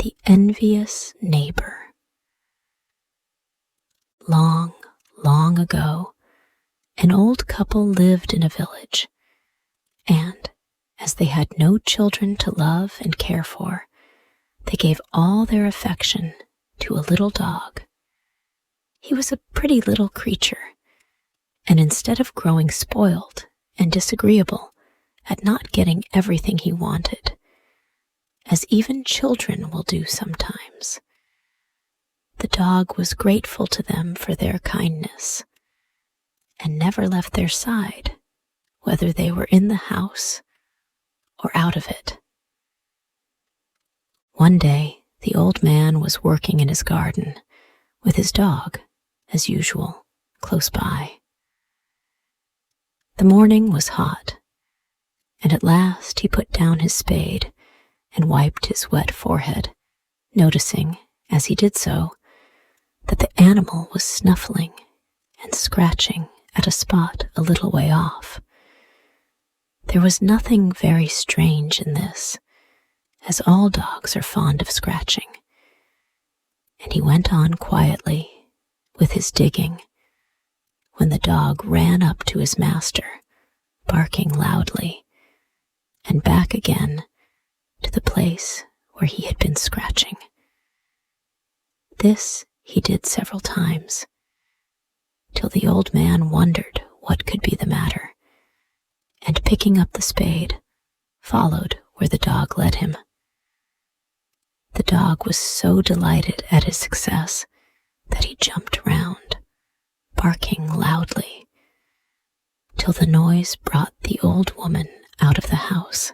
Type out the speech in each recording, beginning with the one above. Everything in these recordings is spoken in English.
The Envious Neighbor. Long, long ago, an old couple lived in a village, and, as they had no children to love and care for, they gave all their affection to a little dog. He was a pretty little creature, and instead of growing spoiled and disagreeable at not getting everything he wanted, as even children will do sometimes, the dog was grateful to them for their kindness and never left their side, whether they were in the house or out of it. One day, the old man was working in his garden with his dog, as usual, close by. The morning was hot, and at last he put down his spade and wiped his wet forehead, noticing, as he did so, that the animal was snuffling and scratching at a spot a little way off. There was nothing very strange in this, as all dogs are fond of scratching, and he went on quietly with his digging when the dog ran up to his master, barking loudly, and back again to the place where he had been scratching. This he did several times, till the old man wondered what could be the matter, and picking up the spade, followed where the dog led him. The dog was so delighted at his success that he jumped round, barking loudly, till the noise brought the old woman out of the house.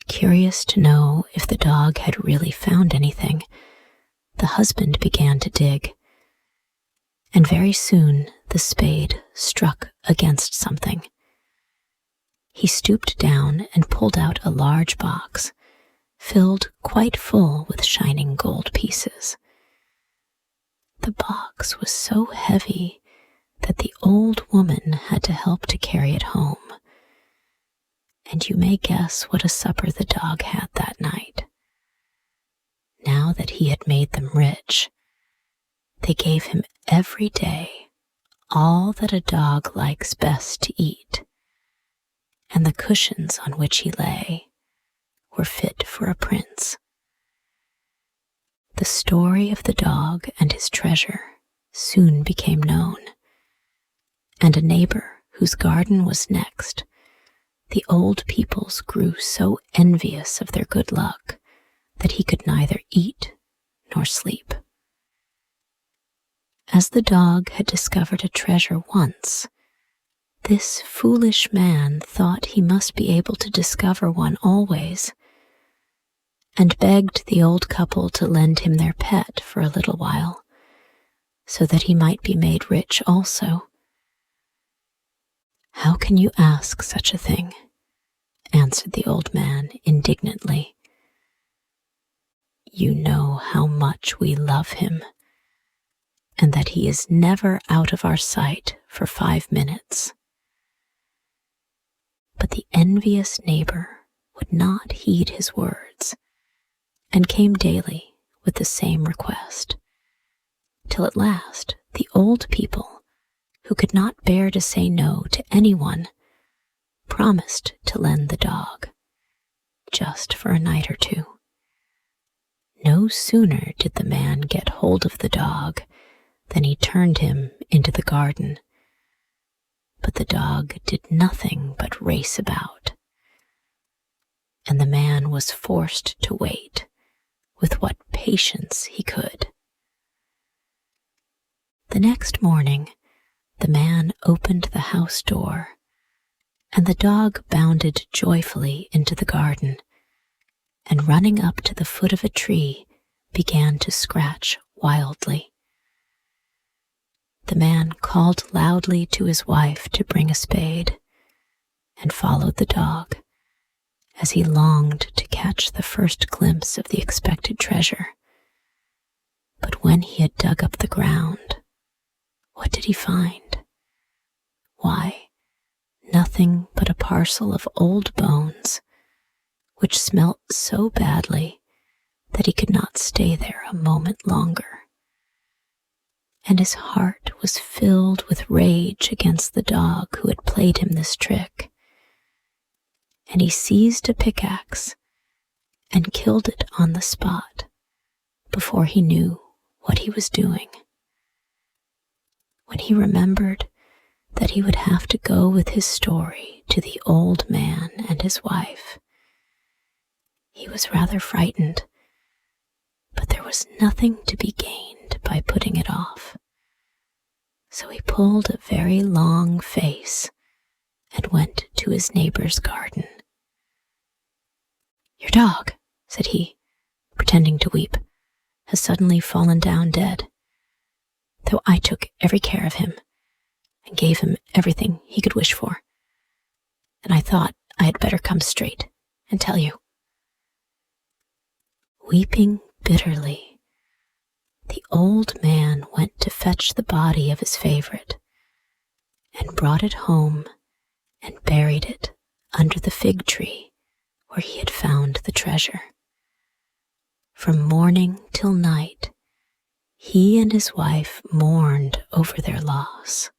Curious to know if the dog had really found anything, the husband began to dig, and very soon the spade struck against something. He stooped down and pulled out a large box, filled quite full with shining gold pieces. The box was so heavy that the old woman had to help to carry it home, and you may guess what a supper the dog had that night. Now that he had made them rich, they gave him every day all that a dog likes best to eat, and the cushions on which he lay were fit for a prince. The story of the dog and his treasure soon became known, and a neighbor whose garden was next, the old peoples grew so envious of their good luck that he could neither eat nor sleep. As the dog had discovered a treasure once, this foolish man thought he must be able to discover one always, and begged the old couple to lend him their pet for a little while, so that he might be made rich also. "How can you ask such a thing?" answered the old man indignantly. "You know how much we love him, and that he is never out of our sight for 5 minutes." But the envious neighbor would not heed his words, and came daily with the same request, till at last the old people, who could not bear to say no to anyone, promised to lend the dog, just for a night or two. No sooner did the man get hold of the dog than he turned him into the garden, but the dog did nothing but race about, and the man was forced to wait with what patience he could. The next morning, the man opened the house door, and the dog bounded joyfully into the garden, and running up to the foot of a tree, began to scratch wildly. The man called loudly to his wife to bring a spade, and followed the dog, as he longed to catch the first glimpse of the expected treasure. But when he had dug up the ground, what did he find? Why, nothing but a parcel of old bones, which smelt so badly that he could not stay there a moment longer, and his heart was filled with rage against the dog who had played him this trick, and he seized a pickaxe and killed it on the spot before he knew what he was doing. When he remembered that he would have to go with his story to the old man and his wife, he was rather frightened, but there was nothing to be gained by putting it off. So he pulled a very long face and went to his neighbor's garden. "Your dog," said he, pretending to weep, "has suddenly fallen down dead, though I took every care of him and gave him everything he could wish for, and I thought I had better come straight and tell you." Weeping bitterly, the old man went to fetch the body of his favorite and brought it home and buried it under the fig tree where he had found the treasure. From morning till night, he and his wife mourned over their loss,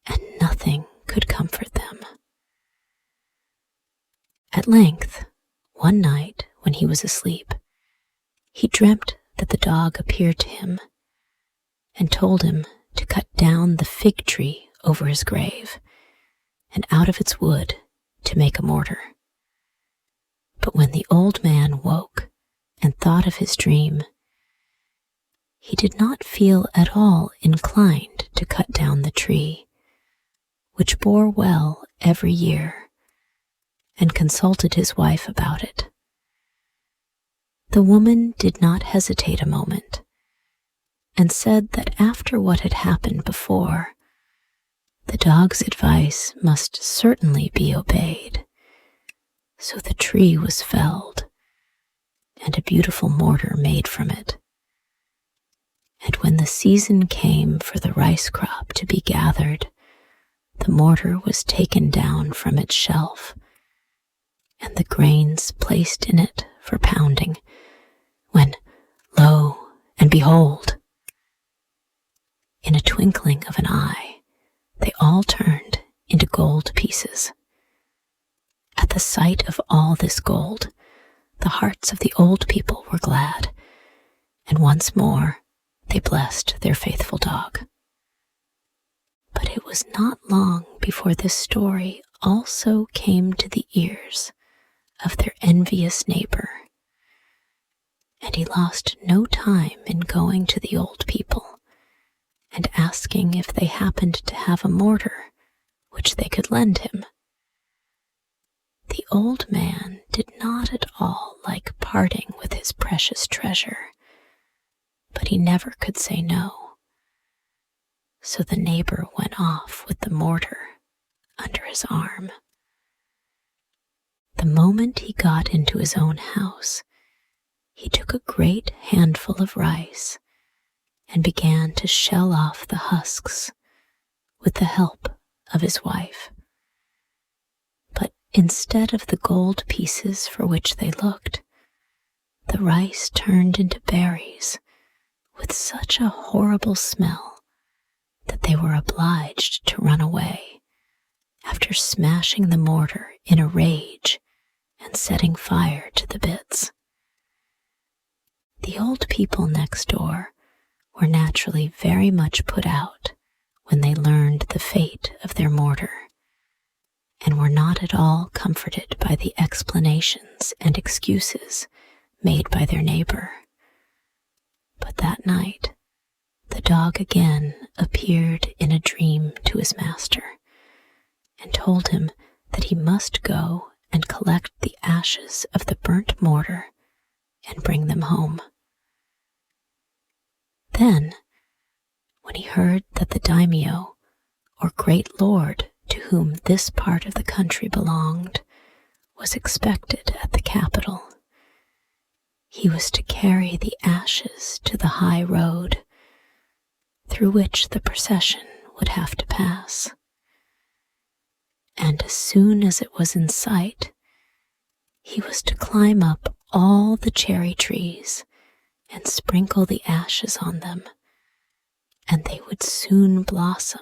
and nothing could comfort them. At length, one night when he was asleep, he dreamt that the dog appeared to him and told him to cut down the fig tree over his grave and out of its wood to make a mortar. But when the old man woke and thought of his dream, he did not feel at all inclined to cut down the tree, which bore well every year, and consulted his wife about it. The woman did not hesitate a moment, and said that after what had happened before, the dog's advice must certainly be obeyed. So the tree was felled, and a beautiful mortar made from it. And when the season came for the rice crop to be gathered, the mortar was taken down from its shelf, and the grains placed in it for pounding, when, lo and behold, in a twinkling of an eye, they all turned into gold pieces. At the sight of all this gold, the hearts of the old people were glad, and once more they blessed their faithful dog. But it was not long before this story also came to the ears of their envious neighbor, and he lost no time in going to the old people and asking if they happened to have a mortar which they could lend him. The old man did not at all like parting with his precious treasure, but he never could say no. So the neighbor went off with the mortar under his arm. The moment he got into his own house, he took a great handful of rice and began to shell off the husks with the help of his wife. But instead of the gold pieces for which they looked, the rice turned into berries with such a horrible smell that they were obliged to run away after smashing the mortar in a rage and setting fire to the bits. The old people next door were naturally very much put out when they learned the fate of their mortar, and were not at all comforted by the explanations and excuses made by their neighbor. But that night, the dog again appeared in a dream to his master, and told him that he must go and collect the ashes of the burnt mortar and bring them home. Then, when he heard that the daimyo, or great lord to whom this part of the country belonged, was expected at the capital, he was to carry the ashes to the high road, through which the procession would have to pass. And as soon as it was in sight, he was to climb up all the cherry trees and sprinkle the ashes on them, and they would soon blossom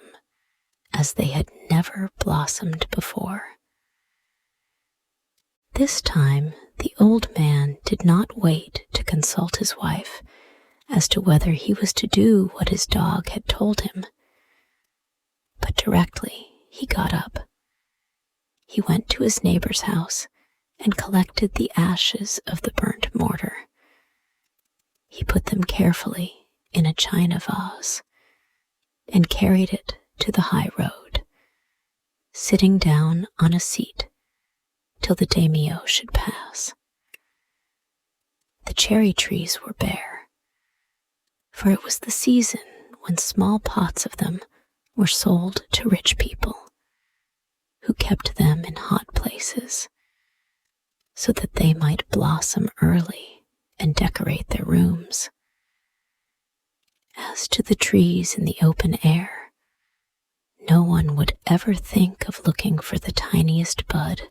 as they had never blossomed before. This time, the old man did not wait to consult his wife as to whether he was to do what his dog had told him, but directly he got up. He went to his neighbor's house and collected the ashes of the burnt mortar. He put them carefully in a china vase and carried it to the high road, sitting down on a seat till the daimyo should pass. The cherry trees were bare, for it was the season when small pots of them were sold to rich people, who kept them in hot places so that they might blossom early and decorate their rooms. As to the trees in the open air, no one would ever think of looking for the tiniest bud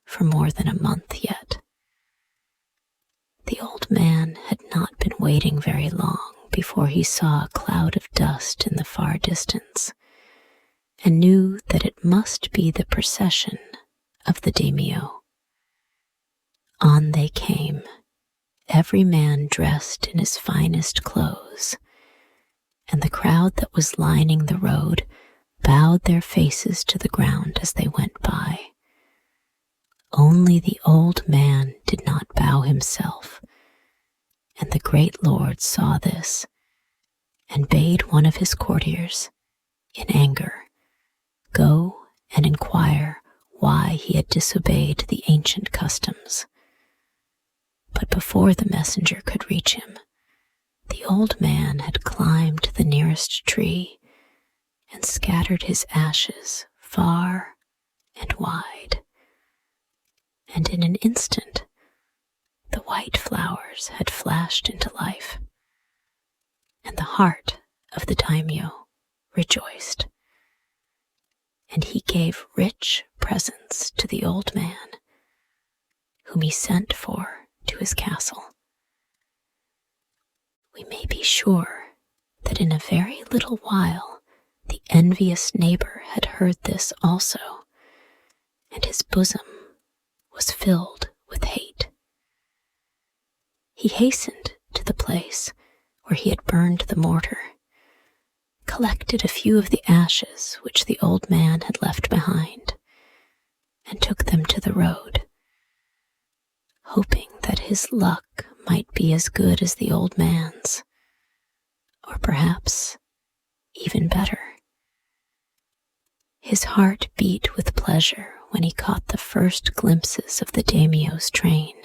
for more than a month yet. The old man had not been waiting very long before he saw a cloud of dust in the far distance, and knew that it must be the procession of the daimyo. On they came, every man dressed in his finest clothes, and the crowd that was lining the road bowed their faces to the ground as they went by. Only the old man did not bow himself, and the great lord saw this, and bade one of his courtiers, in anger, go and inquire why he had disobeyed the ancient customs. But before the messenger could reach him, the old man had climbed the nearest tree and scattered his ashes far and wide. And in an instant, the white flowers had flashed into life, and the heart of the daimyo rejoiced. And he gave rich presents to the old man, whom he sent for to his castle. We may be sure that in a very little while the envious neighbor had heard this also, and his bosom was filled with hate. He hastened to the place where he had burned the mortar, collected a few of the ashes which the old man had left behind, and took them to the road, hoping that his luck might be as good as the old man's, or perhaps even better. His heart beat with pleasure when he caught the first glimpses of the daimyo's train,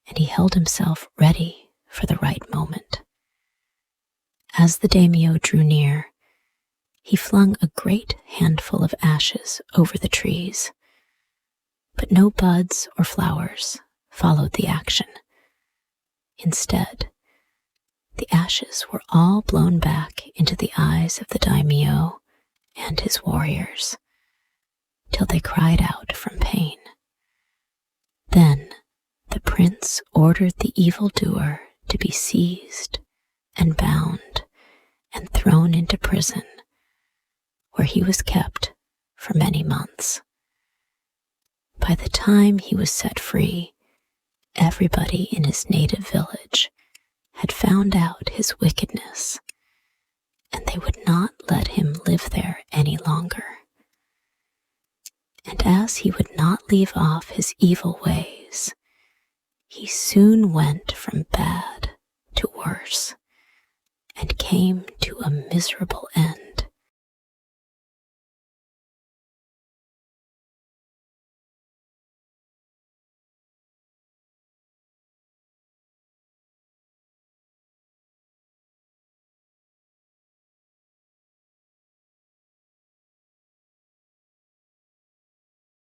and he held himself ready for the right moment. As the daimyo drew near, he flung a great handful of ashes over the trees, but no buds or flowers followed the action. Instead, the ashes were all blown back into the eyes of the daimyo and his warriors, till they cried out from pain. Then the prince ordered the evildoer to be seized and bound and thrown into prison, where he was kept for many months. By the time he was set free, everybody in his native village had found out his wickedness, and they would not let him live there any longer. And as he would not leave off his evil ways, he soon went from bad to worse, and came to a miserable end.